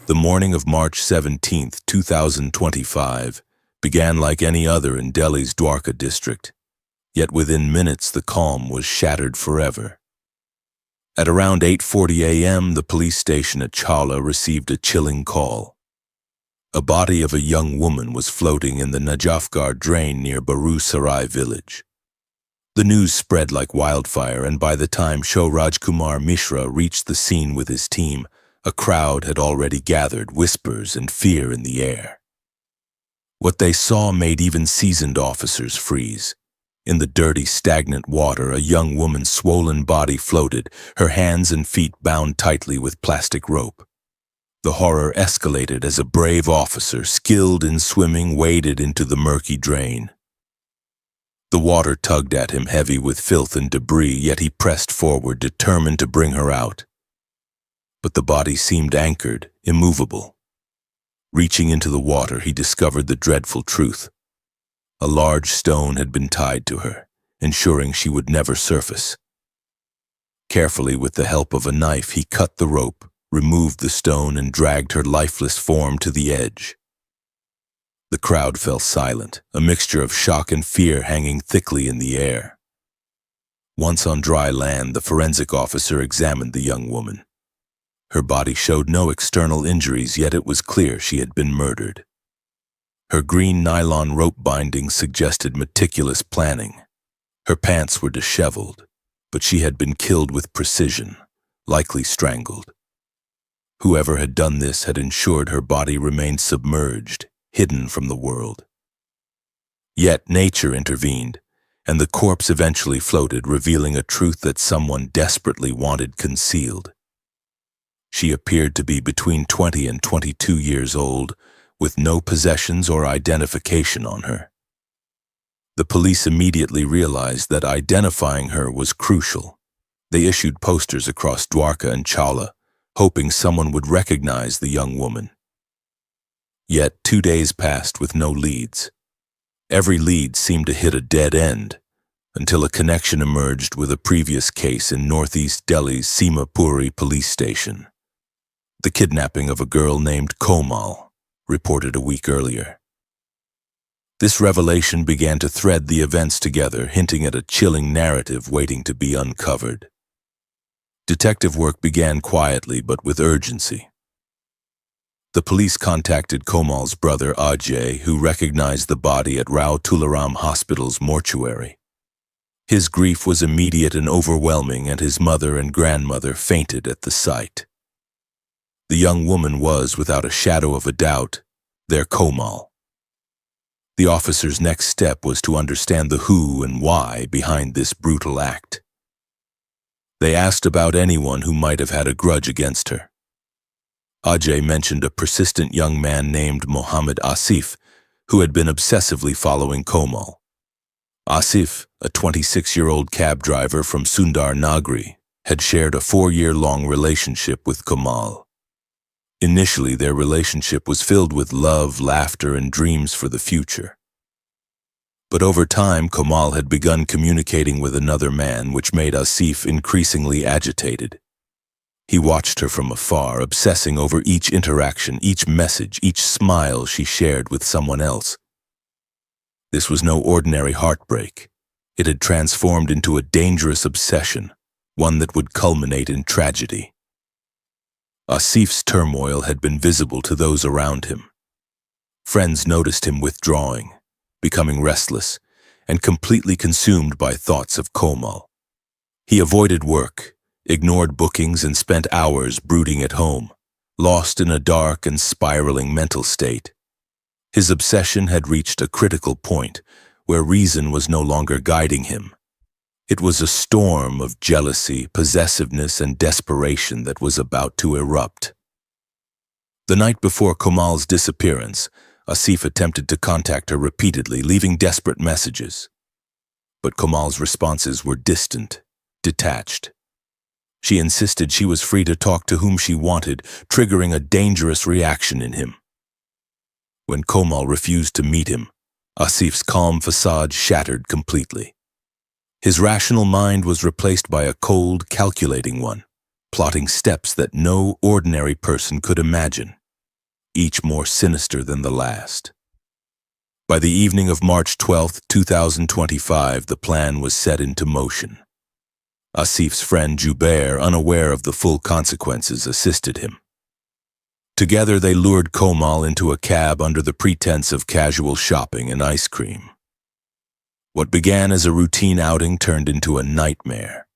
The morning of March 17, 2025, began like any other in Delhi's Dwarka district, yet within minutes the calm was shattered forever. At around 8:40 a.m., the police station at Chawla received a chilling call. A body of a young woman was floating in the Najafgarh drain near Baru Sarai village. The news spread like wildfire, and by the time Rajkumar Mishra reached the scene with his team, a crowd had already gathered, whispers and fear in the air. What they saw made even seasoned officers freeze. In the dirty, stagnant water, a young woman's swollen body floated, her hands and feet bound tightly with plastic rope. The horror escalated as a brave officer, skilled in swimming, waded into the murky drain. The water tugged at him, heavy with filth and debris, yet he pressed forward, determined to bring her out. But the body seemed anchored, immovable. Reaching into the water, he discovered the dreadful truth. A large stone had been tied to her, ensuring she would never surface. Carefully, with the help of a knife, he cut the rope, removed the stone, and dragged her lifeless form to the edge. The crowd fell silent, a mixture of shock and fear hanging thickly in the air. Once on dry land, the forensic officer examined the young woman. Her body showed no external injuries, yet it was clear she had been murdered. Her green nylon rope binding suggested meticulous planning. Her pants were disheveled, but she had been killed with precision, likely strangled. Whoever had done this had ensured her body remained submerged, hidden from the world. Yet nature intervened, and the corpse eventually floated, revealing a truth that someone desperately wanted concealed. She appeared to be between 20 and 22 years old, with no possessions or identification on her. The police immediately realized that identifying her was crucial. They issued posters across Dwarka and Chawla, hoping someone would recognize the young woman. Yet 2 days passed with no leads. Every lead seemed to hit a dead end, until a connection emerged with a previous case in northeast Delhi's Simapuri police station. The kidnapping of a girl named Komal, reported a week earlier. This revelation began to thread the events together, hinting at a chilling narrative waiting to be uncovered. Detective work began quietly but with urgency. The police contacted Komal's brother Ajay, who recognized the body at Rao Tularam Hospital's mortuary. His grief was immediate and overwhelming, and his mother and grandmother fainted at the sight. The young woman was, without a shadow of a doubt, their Komal. The officer's next step was to understand the who and why behind this brutal act. They asked about anyone who might have had a grudge against her. Ajay mentioned a persistent young man named Mohammed Asif, who had been obsessively following Komal. Asif, a 26-year-old cab driver from Sundar Nagri, had shared a 4-year-long relationship with Komal. Initially, their relationship was filled with love, laughter, and dreams for the future. But over time, Komal had begun communicating with another man, which made Asif increasingly agitated. He watched her from afar, obsessing over each interaction, each message, each smile she shared with someone else. This was no ordinary heartbreak. It had transformed into a dangerous obsession, one that would culminate in tragedy. Asif's turmoil had been visible to those around him. Friends noticed him withdrawing, becoming restless, and completely consumed by thoughts of Komal. He avoided work, ignored bookings, and spent hours brooding at home, lost in a dark and spiraling mental state. His obsession had reached a critical point where reason was no longer guiding him. It was a storm of jealousy, possessiveness, and desperation that was about to erupt. The night before Komal's disappearance, Asif attempted to contact her repeatedly, leaving desperate messages. But Komal's responses were distant, detached. She insisted she was free to talk to whom she wanted, triggering a dangerous reaction in him. When Komal refused to meet him, Asif's calm facade shattered completely. His rational mind was replaced by a cold, calculating one, plotting steps that no ordinary person could imagine. each more sinister than the last. By the evening of March 12, 2025, the plan was set into motion. Asif's friend Jubair, unaware of the full consequences, assisted him. Together they lured Komal into a cab under the pretense of casual shopping and ice cream. What began as a routine outing turned into a nightmare.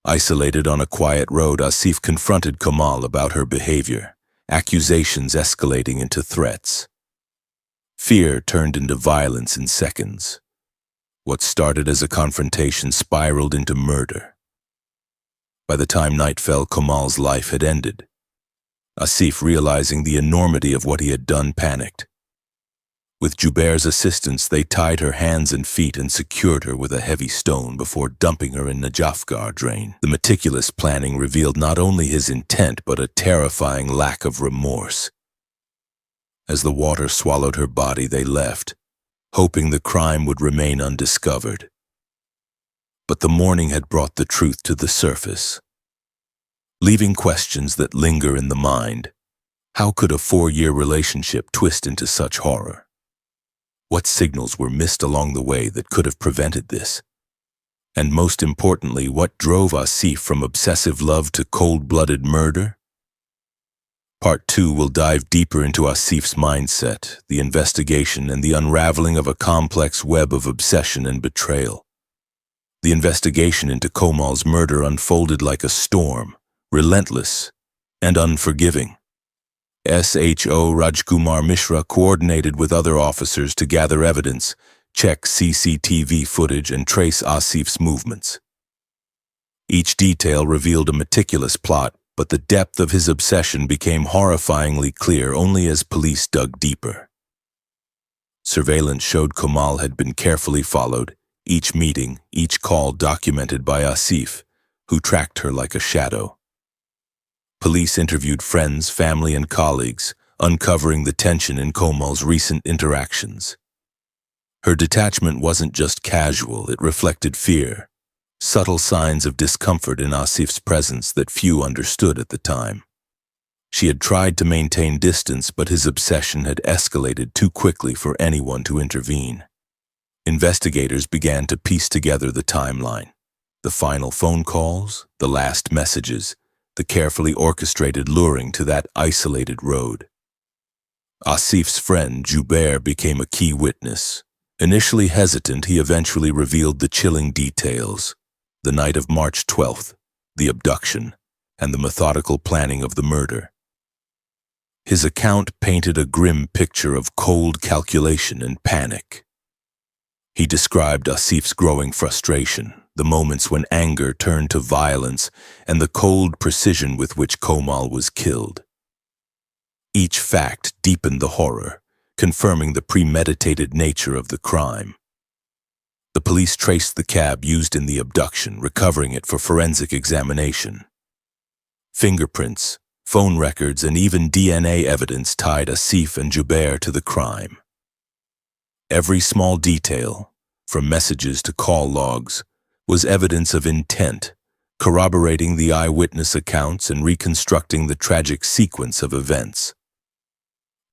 Isolated on a quiet road, Asif confronted Komal about her behavior, accusations escalating into threats. Fear turned into violence in seconds. What started as a confrontation spiraled into murder. By the time night fell, Komal's life had ended. Asif, realizing the enormity of what he had done, panicked. With Jubair's assistance, they tied her hands and feet and secured her with a heavy stone before dumping her in Najafgarh drain. The meticulous planning revealed not only his intent but a terrifying lack of remorse. As the water swallowed her body, they left, hoping the crime would remain undiscovered. But the morning had brought the truth to the surface, leaving questions that linger in the mind. How could a 4-year relationship twist into such horror? What signals were missed along the way that could have prevented this? And most importantly, what drove Asif from obsessive love to cold-blooded murder? Part 2 will dive deeper into Asif's mindset, the investigation, and the unraveling of a complex web of obsession and betrayal. The investigation into Komal's murder unfolded like a storm, relentless and unforgiving. SHO Rajkumar Mishra coordinated with other officers to gather evidence, check CCTV footage, and trace Asif's movements. Each detail revealed a meticulous plot, but the depth of his obsession became horrifyingly clear only as police dug deeper. Surveillance showed Komal had been carefully followed, each meeting, each call documented by Asif, who tracked her like a shadow. Police interviewed friends, family, and colleagues, uncovering the tension in Komal's recent interactions. Her detachment wasn't just casual, it reflected fear, subtle signs of discomfort in Asif's presence that few understood at the time. She had tried to maintain distance, but his obsession had escalated too quickly for anyone to intervene. Investigators began to piece together the timeline, the final phone calls, the last messages, the carefully orchestrated luring to that isolated road. Asif's friend, Jubair, became a key witness. Initially hesitant, he eventually revealed the chilling details: the night of March 12th, the abduction, and the methodical planning of the murder. His account painted a grim picture of cold calculation and panic. He described Asif's growing frustration, the moments when anger turned to violence, and the cold precision with which Komal was killed. Each fact deepened the horror, confirming the premeditated nature of the crime. The police traced the cab used in the abduction, recovering it for forensic examination. Fingerprints, phone records, and even DNA evidence tied Asif and Jubair to the crime. Every small detail, from messages to call logs, was evidence of intent, corroborating the eyewitness accounts and reconstructing the tragic sequence of events.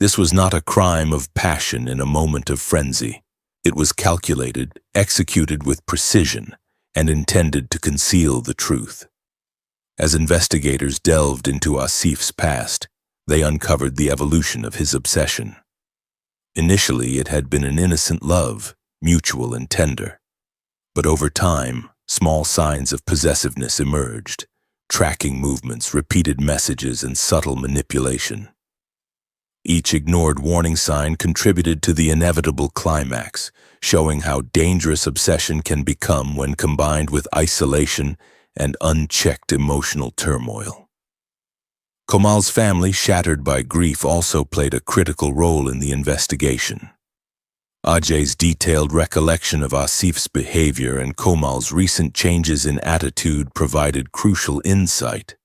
This was not a crime of passion in a moment of frenzy. It was calculated, executed with precision, and intended to conceal the truth. As investigators delved into Asif's past, they uncovered the evolution of his obsession. Initially, it had been an innocent love, mutual and tender. But over time, small signs of possessiveness emerged: tracking movements, repeated messages, and subtle manipulation. Each ignored warning sign contributed to the inevitable climax, showing how dangerous obsession can become when combined with isolation and unchecked emotional turmoil. Komal's family, shattered by grief, also played a critical role in the investigation. Ajay's detailed recollection of Asif's behavior and Komal's recent changes in attitude provided crucial insight.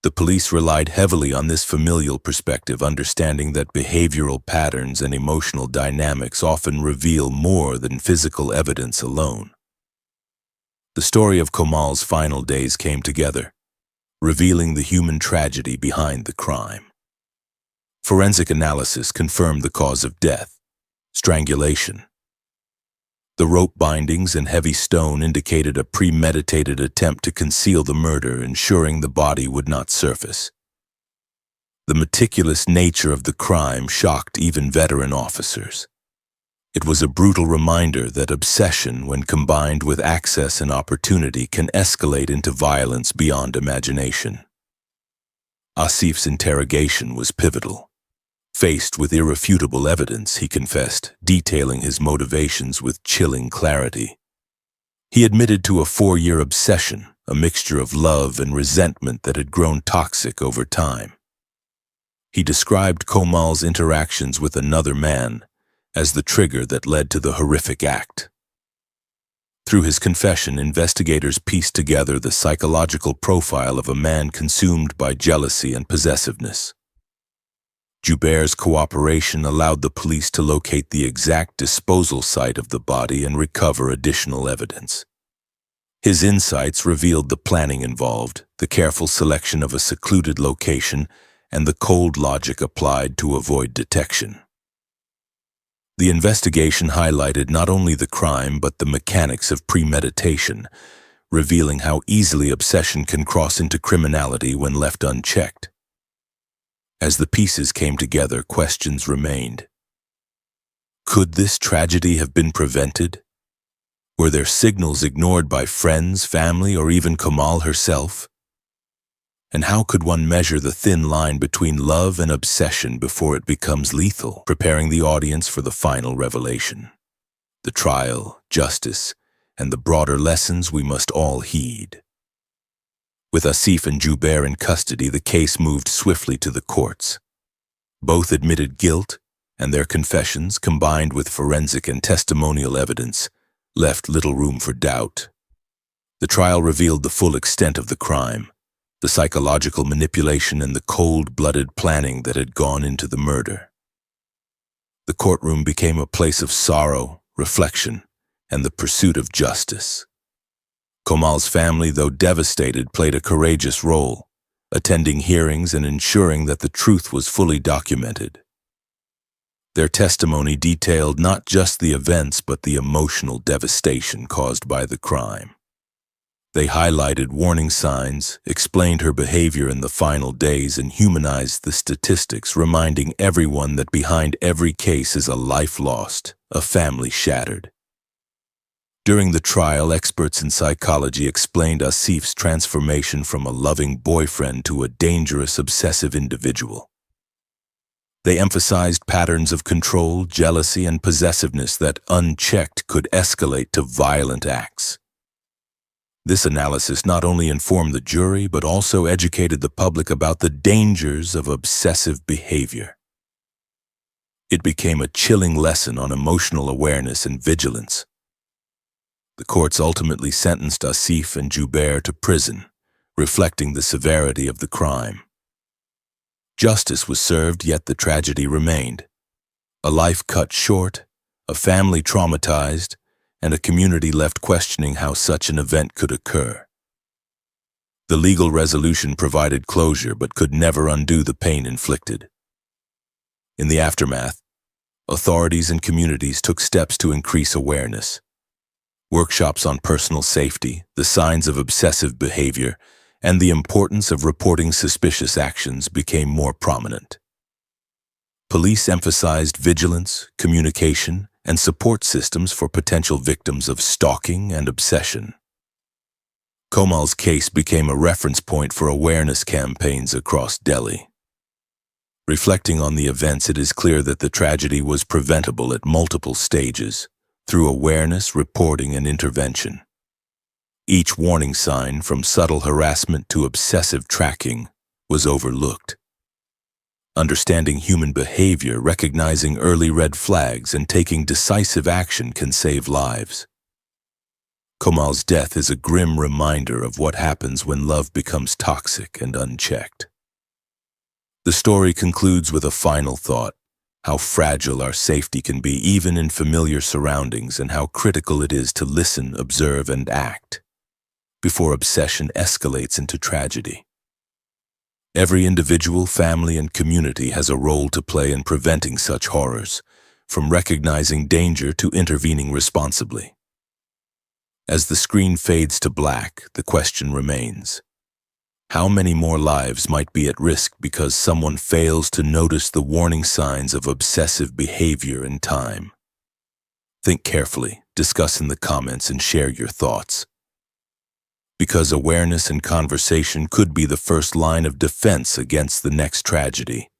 The police relied heavily on this familial perspective, understanding that behavioral patterns and emotional dynamics often reveal more than physical evidence alone. The story of Komal's final days came together, revealing the human tragedy behind the crime. Forensic analysis confirmed the cause of death: strangulation. The rope bindings and heavy stone indicated a premeditated attempt to conceal the murder, ensuring the body would not surface. The meticulous nature of the crime shocked even veteran officers. It was a brutal reminder that obsession, when combined with access and opportunity, can escalate into violence beyond imagination. Asif's interrogation was pivotal. Faced with irrefutable evidence, he confessed, detailing his motivations with chilling clarity. He admitted to a 4-year obsession, a mixture of love and resentment that had grown toxic over time. He described Komal's interactions with another man as the trigger that led to the horrific act. Through his confession, investigators pieced together the psychological profile of a man consumed by jealousy and possessiveness. Joubert's cooperation allowed the police to locate the exact disposal site of the body and recover additional evidence. His insights revealed the planning involved, the careful selection of a secluded location, and the cold logic applied to avoid detection. The investigation highlighted not only the crime but the mechanics of premeditation, revealing how easily obsession can cross into criminality when left unchecked. As the pieces came together, questions remained. Could this tragedy have been prevented? Were there signals ignored by friends, family, or even Komal herself? And how could one measure the thin line between love and obsession before it becomes lethal, preparing the audience for the final revelation? The trial, justice, and the broader lessons we must all heed. With Asif and Joubert in custody, the case moved swiftly to the courts. Both admitted guilt, and their confessions, combined with forensic and testimonial evidence, left little room for doubt. The trial revealed the full extent of the crime, the psychological manipulation and the cold-blooded planning that had gone into the murder. The courtroom became a place of sorrow, reflection, and the pursuit of justice. Komal's family, though devastated, played a courageous role, attending hearings and ensuring that the truth was fully documented. Their testimony detailed not just the events but the emotional devastation caused by the crime. They highlighted warning signs, explained her behavior in the final days, and humanized the statistics, reminding everyone that behind every case is a life lost, a family shattered. During the trial, experts in psychology explained Asif's transformation from a loving boyfriend to a dangerous, obsessive individual. They emphasized patterns of control, jealousy, and possessiveness that, unchecked, could escalate to violent acts. This analysis not only informed the jury but also educated the public about the dangers of obsessive behavior. It became a chilling lesson on emotional awareness and vigilance. The courts ultimately sentenced Asif and Joubert to prison, reflecting the severity of the crime. Justice was served, yet the tragedy remained. A life cut short, a family traumatized, and a community left questioning how such an event could occur. The legal resolution provided closure but could never undo the pain inflicted. In the aftermath, authorities and communities took steps to increase awareness. Workshops on personal safety, the signs of obsessive behavior, and the importance of reporting suspicious actions became more prominent. Police emphasized vigilance, communication, and support systems for potential victims of stalking and obsession. Komal's case became a reference point for awareness campaigns across Delhi. Reflecting on the events, it is clear that the tragedy was preventable at multiple stages, through awareness, reporting, and intervention. Each warning sign, from subtle harassment to obsessive tracking, was overlooked. Understanding human behavior, recognizing early red flags, and taking decisive action can save lives. Komal's death is a grim reminder of what happens when love becomes toxic and unchecked. The story concludes with a final thought: how fragile our safety can be even in familiar surroundings, and how critical it is to listen, observe, and act before obsession escalates into tragedy. Every individual, family, and community has a role to play in preventing such horrors, from recognizing danger to intervening responsibly. As the screen fades to black, the question remains: how many more lives might be at risk because someone fails to notice the warning signs of obsessive behavior in time? Think carefully, discuss in the comments, and share your thoughts. Because awareness and conversation could be the first line of defense against the next tragedy.